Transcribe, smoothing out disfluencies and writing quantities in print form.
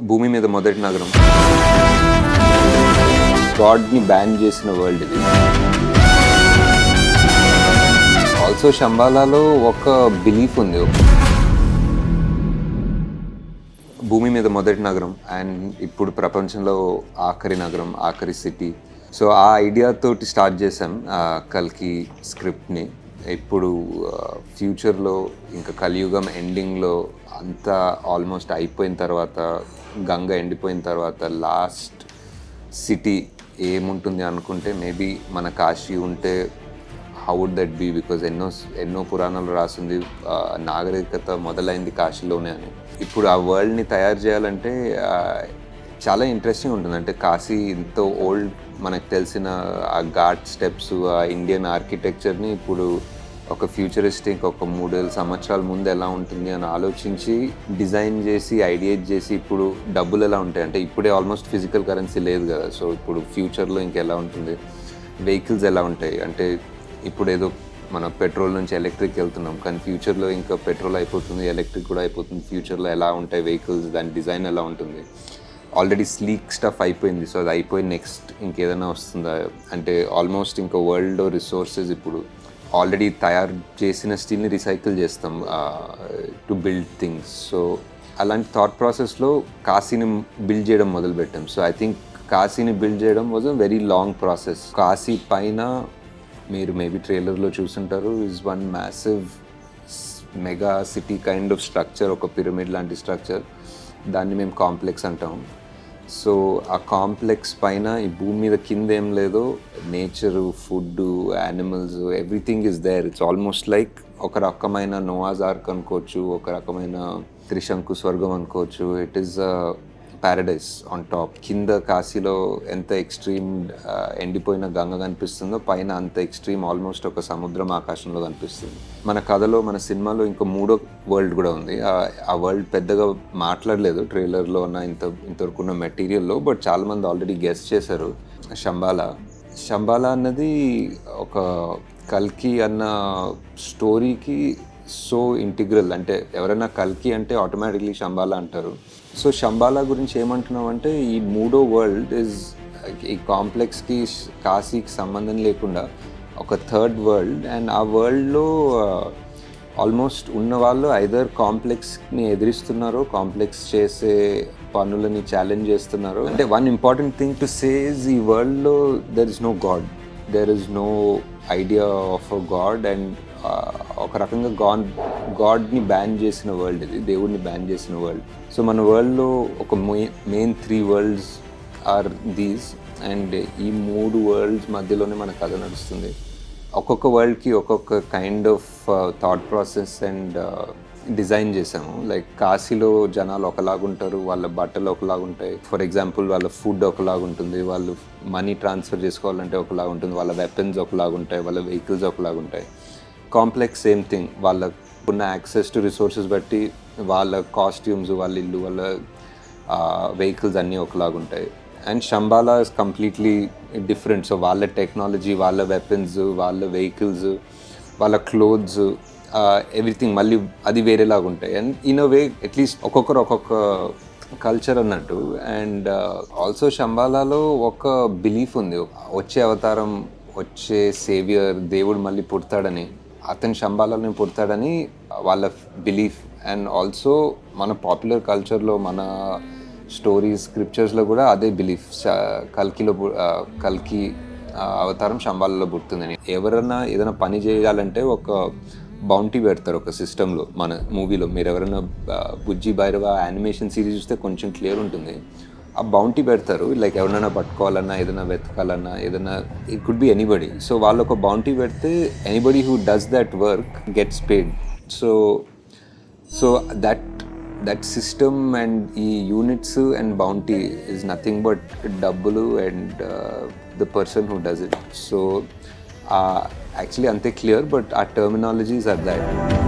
భూమి మీద మొదటి నగరం, గాడ్ని బ్యాన్ చేసిన వరల్డ్ ఇది. ఆల్సో శంబాలాలో ఒక బిలీఫ్ ఉంది, భూమి మీద మొదటి నగరం అండ్ ఇప్పుడు ప్రపంచంలో ఆఖరి నగరం, ఆఖరి సిటీ. సో ఆ ఐడియాతోటి స్టార్ట్ చేశాం కల్కి స్క్రిప్ట్ని. ఇప్పుడు ఫ్యూచర్లో ఇంకా కలియుగం ఎండింగ్లో అంతా ఆల్మోస్ట్ అయిపోయిన తర్వాత, గంగ ఎండిపోయిన తర్వాత లాస్ట్ సిటీ ఏముంటుంది అనుకుంటే మేబీ మన కాశీ ఉంటే how would that be? Because ఎన్నో పురాణాలు రాసింది నాగరికత మొదలైంది కాశీలోనే అని. ఇప్పుడు ఆ వరల్డ్ని తయారు చేయాలంటే చాలా ఇంట్రెస్టింగ్ ఉంటుంది. అంటే కాశీ ఎంతో ఓల్డ్, మనకు తెలిసిన ఆ ఘాట్ స్టెప్స్, ఆ ఇండియన్ ఆర్కిటెక్చర్ని ఇప్పుడు ఒక ఫ్యూచరిస్టిక్ ఒక 3,000 సంవత్సరాల ముందు ఎలా ఉంటుంది అని ఆలోచించి డిజైన్ చేసి ఐడియేట్ చేసి ఇప్పుడు డబ్బులు ఎలా ఉంటాయి అంటే ఇప్పుడే ఆల్మోస్ట్ ఫిజికల్ కరెన్సీ లేదు కదా. సో ఇప్పుడు ఫ్యూచర్లో ఇంకెలా ఉంటుంది, వెహికల్స్ ఎలా ఉంటాయి అంటే ఇప్పుడు ఏదో మన పెట్రోల్ నుంచి ఎలక్ట్రిక్ వెళ్తున్నాం, కానీ ఫ్యూచర్లో ఇంకా పెట్రోల్ అయిపోతుంది, ఎలక్ట్రిక్ కూడా అయిపోతుంది. ఫ్యూచర్లో ఎలా ఉంటాయి వెహికల్స్, దాని డిజైన్ ఎలా ఉంటుంది. ఆల్రెడీ స్లీక్ స్టఫ్ అయిపోయింది, సో అది అయిపోయి నెక్స్ట్ ఇంకేదైనా వస్తుందా అంటే ఆల్మోస్ట్ ఇంకా వరల్డ్లో రిసోర్సెస్ ఇప్పుడు ఆల్రెడీ తయారు చేసిన స్టీల్ని రీసైకిల్ చేస్తాం టు బిల్డ్ థింగ్స్. సో అలాంటి థాట్ ప్రాసెస్లో కాశీని బిల్డ్ చేయడం మొదలుపెట్టాం. సో ఐ థింక్ కాశీని బిల్డ్ చేయడం was a very long process. Kashi పైన మీరు మేబీ ట్రైలర్లో చూసుంటారు, is one massive mega city kind of structure, ఒక పిరమిడ్ లాంటి స్ట్రక్చర్. దాన్ని మేము కాంప్లెక్స్ అంటాం. సో ఆ కాంప్లెక్స్ పైన ఈ భూమి మీద కింద ఏం లేదో nature, food, animals, everything is there. It's almost like ఒక రకమైన నోవాస్ ఆర్క్ అనుకోవచ్చు, ఒక రకమైన త్రిశంకు స్వర్గం అనుకోవచ్చు. It is Paradise on top. కింద కాశీలో ఎంత ఎక్స్ట్రీమ్ ఎండిపోయిన గంగ కనిపిస్తుందో పైన అంత ఎక్స్ట్రీమ్ ఆల్మోస్ట్ ఒక సముద్రం ఆకాశంలో కనిపిస్తుంది. మన కథలో, మన సినిమాలో ఇంకో మూడో వరల్డ్ కూడా ఉంది. ఆ వరల్డ్ పెద్దగా మాట్లాడలేదు ట్రైలర్లో ఉన్న ఇంతవరకు ఉన్న మెటీరియల్లో, బట్ చాలామంది ఆల్రెడీ గెస్ చేశారు. శంబాలా అన్నది ఒక కల్కి అన్న స్టోరీకి సో ఇంటిగ్రల్. అంటే ఎవరైనా కల్కి అంటే ఆటోమేటిక్లీ శంబాలా అంటారు. సో శంబాలా గురించి ఏమంటున్నాం అంటే ఈ మూడో వరల్డ్ ఇస్ ఈ కాంప్లెక్స్కి, కాశీకి సంబంధం లేకుండా ఒక థర్డ్ వరల్డ్. అండ్ ఆ వరల్డ్లో ఆల్మోస్ట్ ఉన్న వాళ్ళు ఐదర్ కాంప్లెక్స్ని ఎదిరిస్తున్నారో, కాంప్లెక్స్ చేసే పనులని ఛాలెంజ్ చేస్తున్నారో. అంటే one important thing to say is ఈ వరల్డ్లో there is no god, there is no idea of a god. And ఒక రకంగా గాడ్ని బ్యాన్ చేసిన వరల్డ్ ఇది, దేవుడిని బ్యాన్ చేసిన వరల్డ్. సో మన వరల్డ్లో ఒక main 3 worlds are these. And ఈ 3 వరల్డ్స్ మధ్యలోనే మన కథ నడుస్తుంది. ఒక్కొక్క వరల్డ్కి ఒక్కొక్క kind of thought process and design చేసాము. లైక్ కాశీలో జనాలు ఒకలాగుంటారు, వాళ్ళ బట్టలు ఒకలాగుంటాయి. ఫర్ ఎగ్జాంపుల్ వాళ్ళ ఫుడ్ ఒకలాగుంటుంది, వాళ్ళు మనీ ట్రాన్స్ఫర్ చేసుకోవాలంటే ఒకలాగుంటుంది, వాళ్ళ వెపన్స్ ఒకలాగుంటాయి, వాళ్ళ వెహికల్స్ ఒకలాగుంటాయి. కాంప్లెక్స్ సేమ్ థింగ్, వాళ్ళకు ఉన్న యాక్సెస్ టు రిసోర్సెస్ బట్టి వాళ్ళ కాస్ట్యూమ్స్, వాళ్ళ ఇల్లు, వాళ్ళ వెహికల్స్ అన్నీ ఒకలాగుంటాయి. And Shambhala is completely different. So వాళ్ళ టెక్నాలజీ, వాళ్ళ వెపన్స్, వాళ్ళ వెహికల్స్, వాళ్ళ క్లోత్స్, ఎవ్రీథింగ్ మళ్ళీ అది వేరేలాగా ఉంటాయి. And in a way at least ఒక్కొక్కరు ఒక్కొక్క కల్చర్ అన్నట్టు. అండ్ ఆల్సో శంబాలాలో ఒక బిలీఫ్ ఉంది, వచ్చే అవతారం, వచ్చే సేవియర్, దేవుడు మళ్ళీ పుడతాడని, అతను శంబాలాలోనే పుడతాడని వాళ్ళ బిలీఫ్. అండ్ ఆల్సో మన పాపులర్ కల్చర్లో, మన స్టోరీస్, స్క్రిప్చర్స్లో కూడా అదే బిలీఫ్. కల్కి అవతారం శంబాలాలో పుడుతుందని. ఎవరైనా ఏదైనా పని చేయాలంటే ఒక బౌంటీ పెడతారు ఒక సిస్టంలో. మన మూవీలో మీరు ఎవరైనా బుజ్జి భైరవ యానిమేషన్ సిరీస్ చూస్తే కొంచెం క్లియర్ ఉంటుంది. ఆ బౌంటీ పెడతారు, లైక్ ఎవరైనా పట్టుకోవాలన్నా, ఏదైనా వెతకాలన్నా, ఏదైనా it could be anybody. So వాళ్ళు ఒక బౌంటీ పెడితే anybody who does that work gets paid. So that system and ఈ units and bounty is nothing but డబ్బులు and the person who does it. So actually అంతే clear, but ఆ terminologies are that.